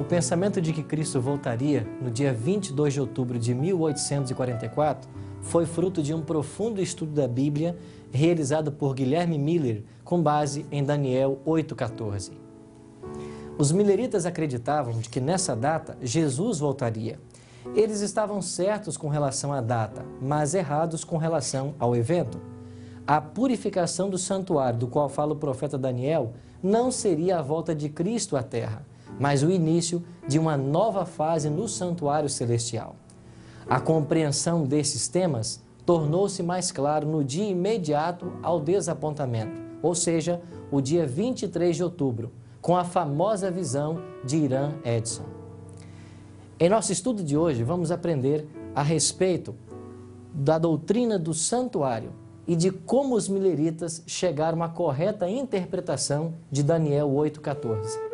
pensamento de que Cristo voltaria no dia 22 de outubro de 1844 foi fruto de um profundo estudo da Bíblia realizado por Guilherme Miller com base em Daniel 8,14. Os milleritas acreditavam de que nessa data Jesus voltaria. Eles estavam certos com relação à data, mas errados com relação ao evento. A purificação do santuário, do qual fala o profeta Daniel, não seria a volta de Cristo à Terra, mas o início de uma nova fase no santuário celestial. A compreensão desses temas tornou-se mais claro no dia imediato ao desapontamento, ou seja, o dia 23 de outubro, com a famosa visão de Irã Edson. Em nosso estudo de hoje, vamos aprender a respeito da doutrina do santuário e de como os milleritas chegaram à correta interpretação de Daniel 8,14.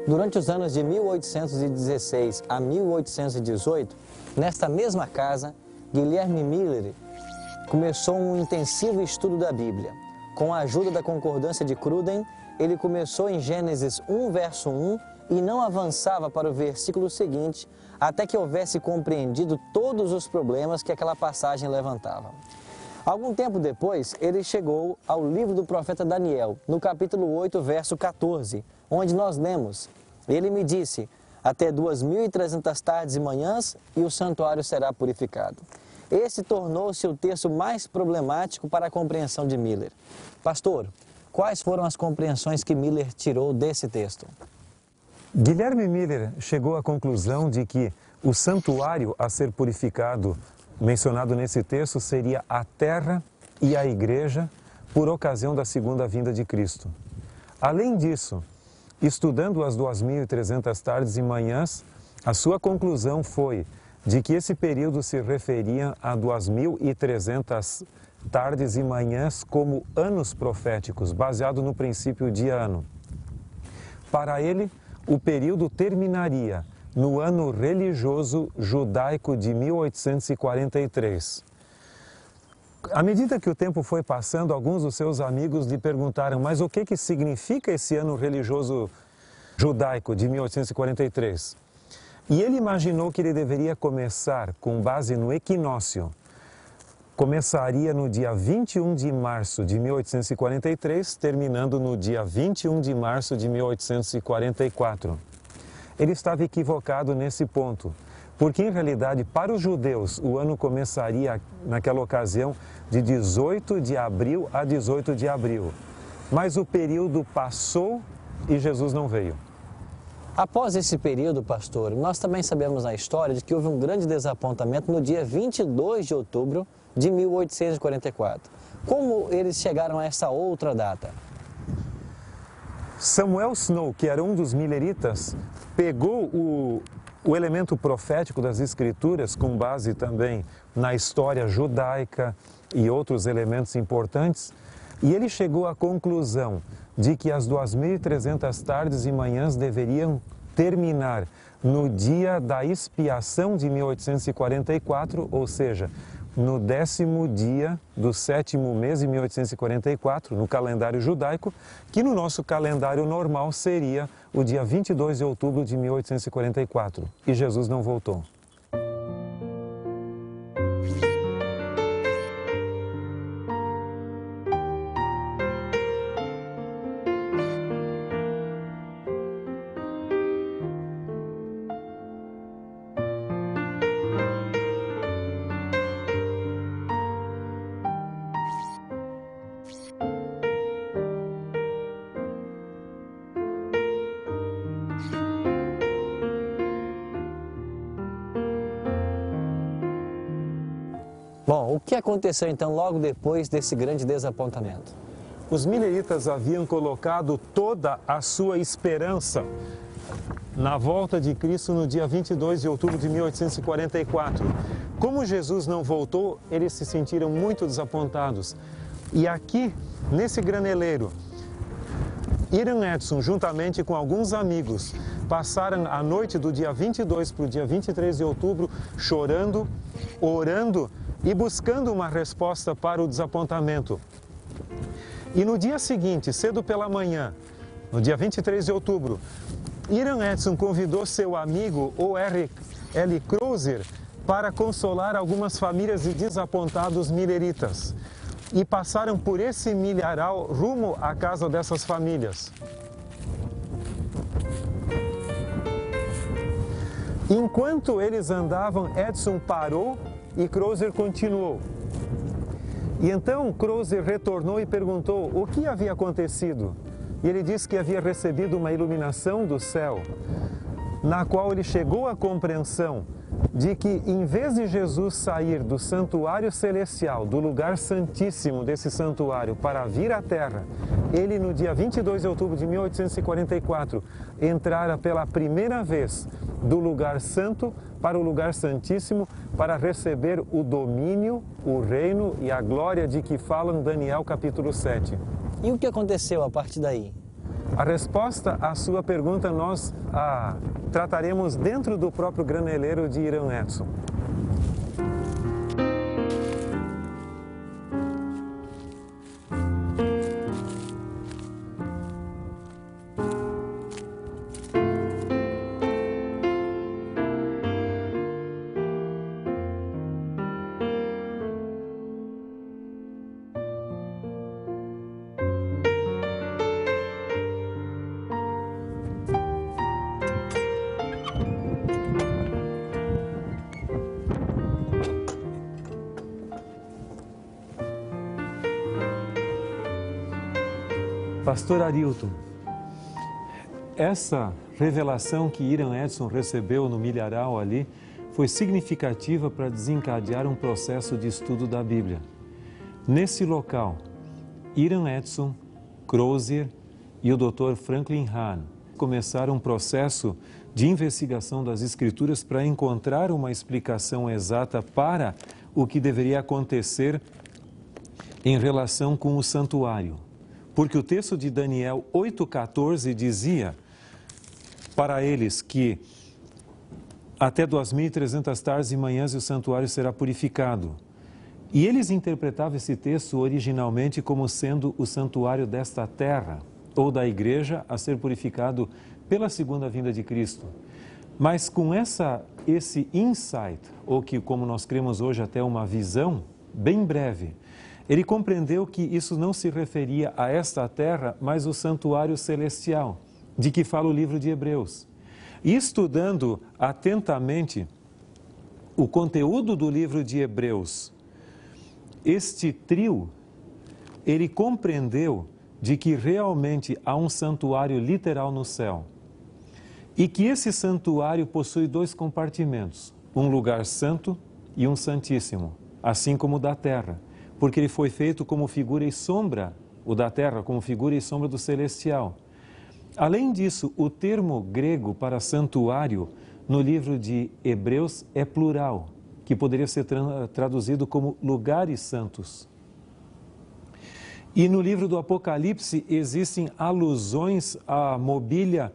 Durante os anos de 1816 a 1818, nesta mesma casa, Guilherme Miller começou um intensivo estudo da Bíblia. Com a ajuda da concordância de Cruden, ele começou em Gênesis 1, verso 1 e não avançava para o versículo seguinte até que houvesse compreendido todos os problemas que aquela passagem levantava. Algum tempo depois, ele chegou ao livro do profeta Daniel, no capítulo 8, verso 14, onde nós lemos: "Ele me disse, até 2.300 tardes e manhãs, e o santuário será purificado." Esse tornou-se o texto mais problemático para a compreensão de Miller. Pastor, quais foram as compreensões que Miller tirou desse texto? Guilherme Miller chegou à conclusão de que o santuário a ser purificado, mencionado nesse texto, seria a terra e a igreja por ocasião da segunda vinda de Cristo. Além disso, estudando as 2.300 tardes e manhãs, a sua conclusão foi de que esse período se referia a 2.300 tardes e manhãs como anos proféticos, baseado no princípio de ano. Para ele, o período terminaria no ano religioso judaico de 1843. À medida que o tempo foi passando, alguns dos seus amigos lhe perguntaram: mas o que significa esse ano religioso judaico de 1843? E ele imaginou que ele deveria começar com base no equinócio. Começaria no dia 21 de março de 1843, terminando no dia 21 de março de 1844. Ele estava equivocado nesse ponto, porque em realidade para os judeus o ano começaria naquela ocasião de 18 de abril a 18 de abril. Mas o período passou e Jesus não veio. Após esse período, pastor, nós também sabemos a história de que houve um grande desapontamento no dia 22 de outubro de 1844. Como eles chegaram a essa outra data? Samuel Snow, que era um dos milleritas, pegou o elemento profético das Escrituras, com base também na história judaica e outros elementos importantes, e ele chegou à conclusão de que as 2.300 tardes e manhãs deveriam terminar no dia da expiação de 1844, ou seja, no 10º dia do 7º mês de 1844, no calendário judaico, que no nosso calendário normal seria o dia 22 de outubro de 1844. E Jesus não voltou. O que aconteceu então logo depois desse grande desapontamento? Os mileritas haviam colocado toda a sua esperança na volta de Cristo no dia 22 de outubro de 1844. Como Jesus não voltou, eles se sentiram muito desapontados. E aqui, nesse graneleiro, Hiram Edson, juntamente com alguns amigos, passaram a noite do dia 22 para o dia 23 de outubro chorando, orando e buscando uma resposta para o desapontamento. E no dia seguinte, cedo pela manhã, no dia 23 de outubro, Hiram Edson convidou seu amigo, o L. Crozer, para consolar algumas famílias de desapontados mileritas. E passaram por esse milharal rumo à casa dessas famílias. Enquanto eles andavam, Edson parou e Crozer continuou. E então Crozer retornou e perguntou o que havia acontecido. E ele disse que havia recebido uma iluminação do céu, na qual ele chegou à compreensão de que, em vez de Jesus sair do santuário celestial, do lugar santíssimo desse santuário, para vir à terra, ele, no dia 22 de outubro de 1844, entrara pela primeira vez do lugar santo para o lugar santíssimo, para receber o domínio, o reino e a glória de que fala em Daniel capítulo 7. E o que aconteceu a partir daí? A resposta à sua pergunta nós trataremos dentro do próprio graneleiro de Hiram Edson. Pastor Arilton, essa revelação que Hiram Edson recebeu no milharal ali foi significativa para desencadear um processo de estudo da Bíblia. Nesse local, Hiram Edson, Crozer e o Dr. Franklin Hahn começaram um processo de investigação das Escrituras para encontrar uma explicação exata para o que deveria acontecer em relação com o santuário. Porque o texto de Daniel 8,14 dizia para eles que até 2.300 tardes e manhãs o santuário será purificado. E eles interpretavam esse texto originalmente como sendo o santuário desta terra, ou da igreja a ser purificado pela segunda vinda de Cristo. Mas com esse insight, ou que como nós cremos hoje até uma visão, bem breve, ele compreendeu que isso não se referia a esta terra, mas o santuário celestial, de que fala o livro de Hebreus. E estudando atentamente o conteúdo do livro de Hebreus, este trio, ele compreendeu de que realmente há um santuário literal no céu. E que esse santuário possui dois compartimentos, um lugar santo e um santíssimo, assim como o da terra. Porque ele foi feito como figura e sombra, o da terra, como figura e sombra do celestial. Além disso, o termo grego para santuário no livro de Hebreus é plural, que poderia ser traduzido como lugares santos. E no livro do Apocalipse existem alusões à mobília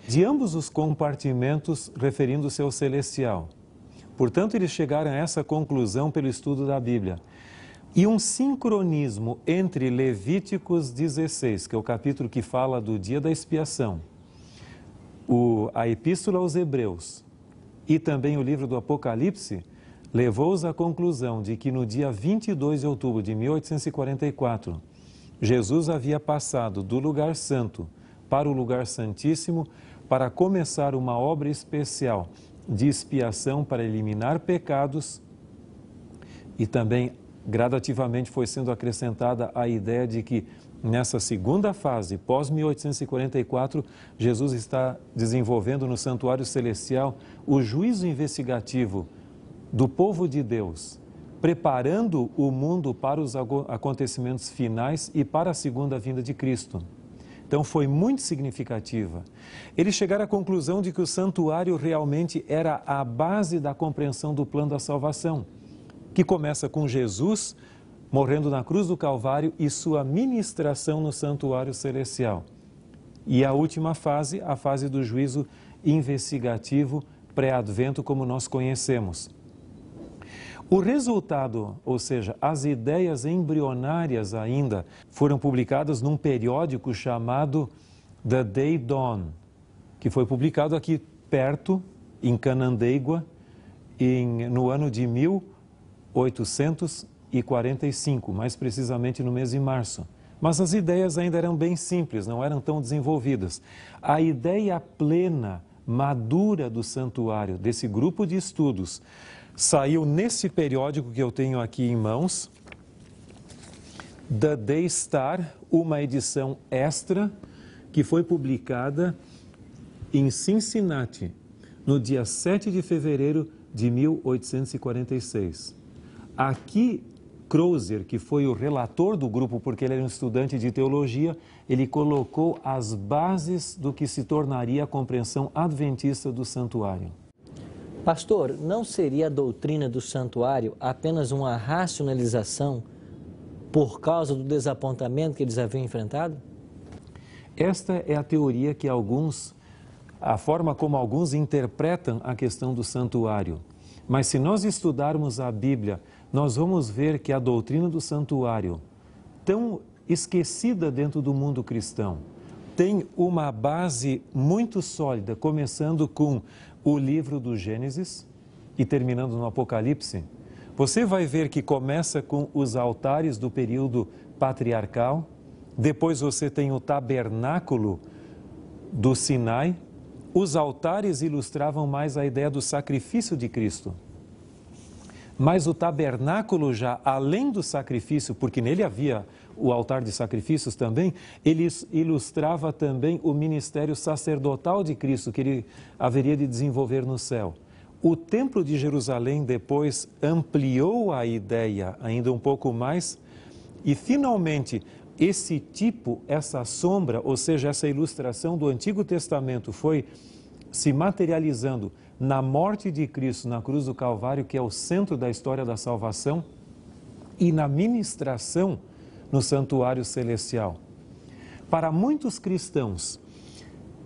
de ambos os compartimentos referindo-se ao celestial. Portanto, eles chegaram a essa conclusão pelo estudo da Bíblia. E um sincronismo entre Levíticos 16, que é o capítulo que fala do dia da expiação, a Epístola aos Hebreus e também o livro do Apocalipse, levou-os à conclusão de que no dia 22 de outubro de 1844, Jesus havia passado do lugar santo para o lugar santíssimo para começar uma obra especial de expiação para eliminar pecados e também gradativamente foi sendo acrescentada a ideia de que nessa segunda fase, pós-1844, Jesus está desenvolvendo no santuário celestial o juízo investigativo do povo de Deus preparando o mundo para os acontecimentos finais e para a segunda vinda de Cristo. Então foi muito significativa. Eles chegaram à conclusão de que o santuário realmente era a base da compreensão do plano da salvação, que começa com Jesus morrendo na cruz do Calvário e sua ministração no santuário celestial. E a última fase, a fase do juízo investigativo pré-advento, como nós conhecemos. O resultado, ou seja, as ideias embrionárias ainda, foram publicadas num periódico chamado The Day Dawn, que foi publicado aqui perto, em Canandaigua, no ano de 1845, mais precisamente no mês de março. Mas as ideias ainda eram bem simples, não eram tão desenvolvidas. A ideia plena, madura do santuário, desse grupo de estudos, saiu nesse periódico que eu tenho aqui em mãos, The Day Star, uma edição extra, que foi publicada em Cincinnati, no dia 7 de fevereiro de 1846. Aqui, Crozer, que foi o relator do grupo, porque ele era um estudante de teologia, ele colocou as bases do que se tornaria a compreensão adventista do santuário. Pastor, não seria a doutrina do santuário apenas uma racionalização por causa do desapontamento que eles haviam enfrentado? Esta é a teoria que a forma como alguns interpretam a questão do santuário. Mas se nós estudarmos a Bíblia, nós vamos ver que a doutrina do santuário, tão esquecida dentro do mundo cristão, tem uma base muito sólida, começando com o livro do Gênesis e terminando no Apocalipse. Você vai ver que começa com os altares do período patriarcal, depois você tem o tabernáculo do Sinai. Os altares ilustravam mais a ideia do sacrifício de Cristo. Mas o tabernáculo já, além do sacrifício, porque nele havia o altar de sacrifícios também, ele ilustrava também o ministério sacerdotal de Cristo, que ele haveria de desenvolver no céu. O Templo de Jerusalém depois ampliou a ideia ainda um pouco mais e, finalmente, esse tipo, essa sombra, ou seja, essa ilustração do Antigo Testamento foi se materializando na morte de Cristo na cruz do Calvário, que é o centro da história da salvação, e na ministração no santuário celestial. Para muitos cristãos,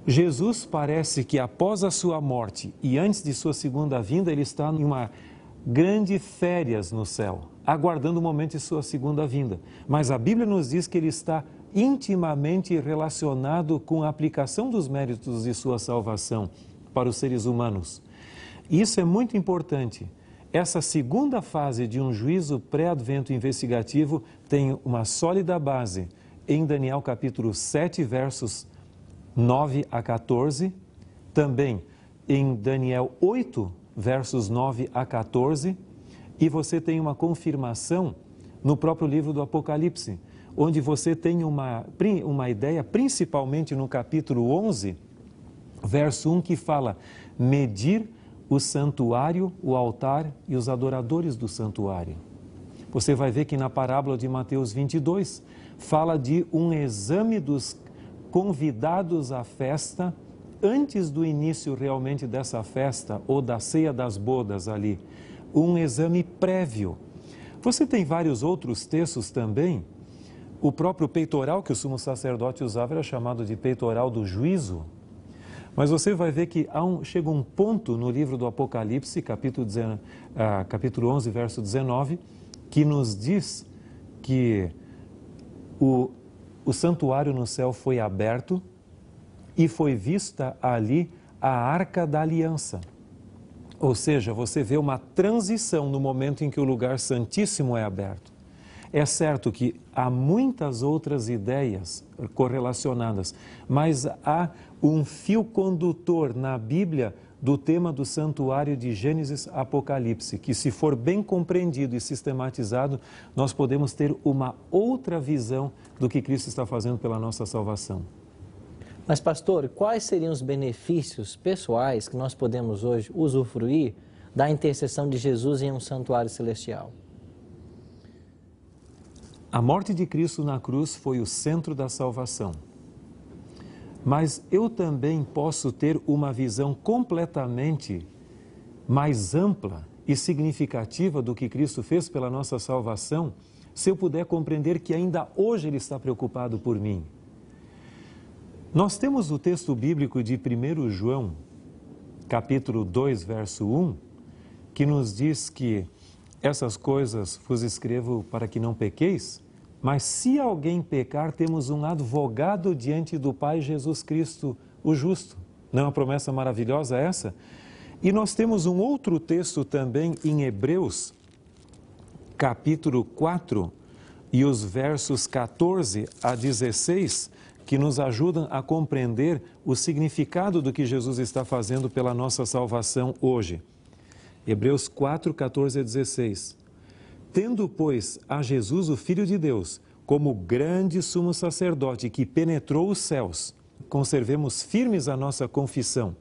Jesus parece que após a sua morte e antes de sua segunda vinda, ele está em uma grande férias no céu, aguardando o momento de sua segunda vinda. Mas a Bíblia nos diz que ele está intimamente relacionado com a aplicação dos méritos de sua salvação para os seres humanos. Isso é muito importante. Essa segunda fase de um juízo pré-advento investigativo tem uma sólida base em Daniel capítulo 7, versos 9 a 14, também em Daniel 8, versos 9 a 14, e você tem uma confirmação no próprio livro do Apocalipse, onde você tem uma ideia, principalmente no capítulo 11, verso 1, que fala: medir o santuário, o altar e os adoradores do santuário. Você vai ver que na parábola de Mateus 22, fala de um exame dos convidados à festa, antes do início realmente dessa festa, ou da ceia das bodas ali, um exame prévio. Você tem vários outros textos também. O próprio peitoral que o sumo sacerdote usava era chamado de peitoral do juízo. Mas você vai ver que chega um ponto no livro do Apocalipse, capítulo 11, verso 19, que nos diz que o santuário no céu foi aberto e foi vista ali a Arca da Aliança. Ou seja, você vê uma transição no momento em que o lugar santíssimo é aberto. É certo que há muitas outras ideias correlacionadas, mas há um fio condutor na Bíblia do tema do santuário de Gênesis Apocalipse, que, se for bem compreendido e sistematizado, nós podemos ter uma outra visão do que Cristo está fazendo pela nossa salvação. Mas, pastor, quais seriam os benefícios pessoais que nós podemos hoje usufruir da intercessão de Jesus em um santuário celestial? A morte de Cristo na cruz foi o centro da salvação. Mas eu também posso ter uma visão completamente mais ampla e significativa do que Cristo fez pela nossa salvação, se eu puder compreender que ainda hoje Ele está preocupado por mim. Nós temos o texto bíblico de 1 João, capítulo 2, verso 1, que nos diz que essas coisas vos escrevo para que não pequeis, mas se alguém pecar, temos um advogado diante do Pai, Jesus Cristo, o justo. Não é uma promessa maravilhosa essa? E nós temos um outro texto também em Hebreus, capítulo 4, e os versos 14 a 16, que nos ajudam a compreender o significado do que Jesus está fazendo pela nossa salvação hoje. Hebreus 4, 14 a 16. Tendo, pois, a Jesus, o Filho de Deus, como grande sumo sacerdote que penetrou os céus, conservemos firmes a nossa confissão,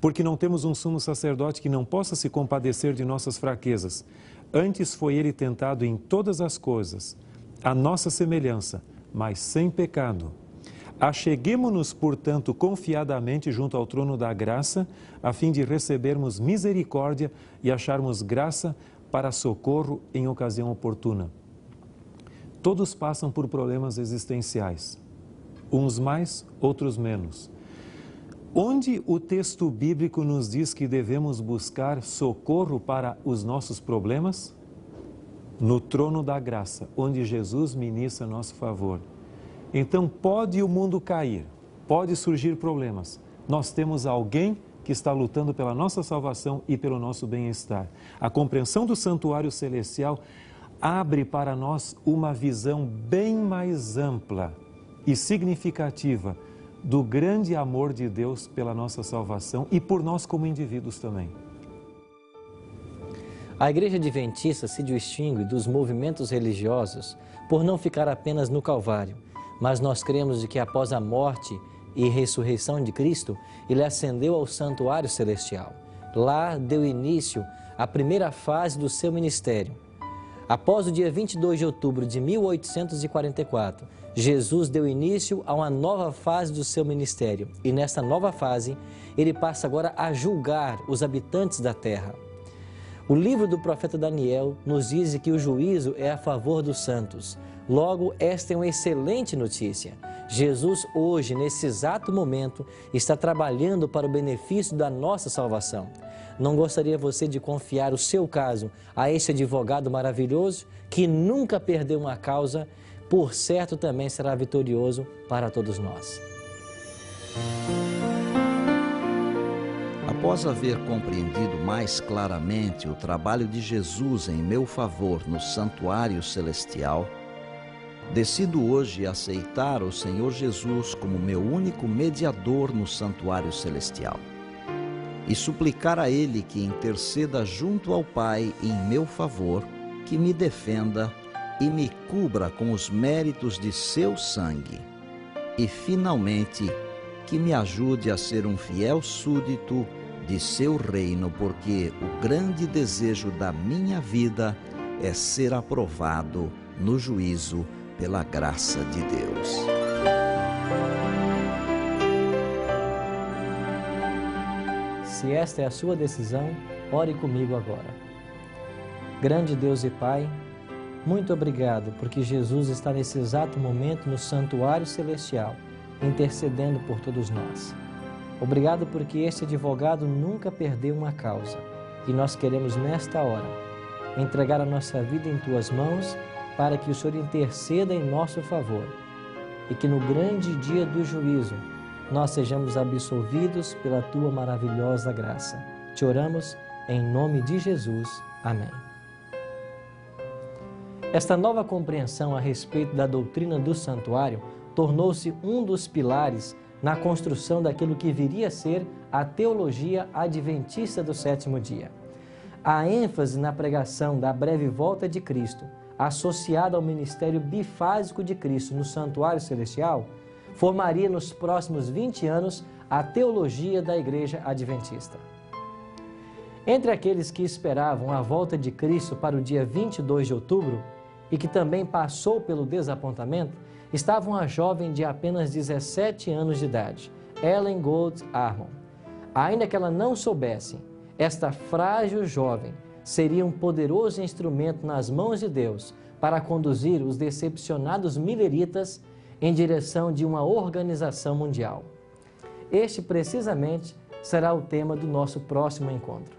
porque não temos um sumo sacerdote que não possa se compadecer de nossas fraquezas. Antes foi ele tentado em todas as coisas, à nossa semelhança, mas sem pecado. Acheguemo-nos, portanto, confiadamente junto ao trono da graça, a fim de recebermos misericórdia e acharmos graça para socorro em ocasião oportuna. Todos passam por problemas existenciais, uns mais, outros menos. Onde o texto bíblico nos diz que devemos buscar socorro para os nossos problemas? No trono da graça, onde Jesus ministra a nosso favor. Então, pode o mundo cair, pode surgir problemas. Nós temos alguém que está lutando pela nossa salvação e pelo nosso bem-estar. A compreensão do santuário celestial abre para nós uma visão bem mais ampla e significativa do grande amor de Deus pela nossa salvação e por nós como indivíduos também. A Igreja Adventista se distingue dos movimentos religiosos por não ficar apenas no Calvário, mas nós cremos de que após a morte e ressurreição de Cristo, Ele ascendeu ao santuário celestial. Lá deu início à primeira fase do seu ministério. Após o dia 22 de outubro de 1844, Jesus deu início a uma nova fase do seu ministério e nessa nova fase, Ele passa agora a julgar os habitantes da terra. O livro do profeta Daniel nos diz que o juízo é a favor dos santos. Logo, esta é uma excelente notícia. Jesus hoje, nesse exato momento, está trabalhando para o benefício da nossa salvação. Não gostaria você de confiar o seu caso a este advogado maravilhoso que nunca perdeu uma causa, por certo também será vitorioso para todos nós. Após haver compreendido mais claramente o trabalho de Jesus em meu favor no santuário celestial, decido hoje aceitar o Senhor Jesus como meu único mediador no santuário celestial e suplicar a Ele que interceda junto ao Pai em meu favor, que me defenda e me cubra com os méritos de seu sangue e, finalmente, que me ajude a ser um fiel súdito de seu reino, porque o grande desejo da minha vida é ser aprovado no juízo pela graça de Deus. Se esta é a sua decisão, ore comigo agora. Grande Deus e Pai, muito obrigado porque Jesus está nesse exato momento no santuário celestial, intercedendo por todos nós. Obrigado porque este advogado nunca perdeu uma causa e nós queremos nesta hora entregar a nossa vida em Tuas mãos para que o Senhor interceda em nosso favor e que no grande dia do juízo nós sejamos absolvidos pela Tua maravilhosa graça. Te oramos em nome de Jesus. Amém. Esta nova compreensão a respeito da doutrina do santuário tornou-se um dos pilares na construção daquilo que viria a ser a teologia adventista do sétimo dia. A ênfase na pregação da breve volta de Cristo, associada ao ministério bifásico de Cristo no santuário celestial, formaria nos próximos 20 anos a teologia da Igreja Adventista. Entre aqueles que esperavam a volta de Cristo para o dia 22 de outubro, e que também passou pelo desapontamento, estava uma jovem de apenas 17 anos de idade, Ellen Gold Armon. Ainda que ela não soubesse, esta frágil jovem seria um poderoso instrumento nas mãos de Deus para conduzir os decepcionados milleritas em direção de uma organização mundial. Este, precisamente, será o tema do nosso próximo encontro.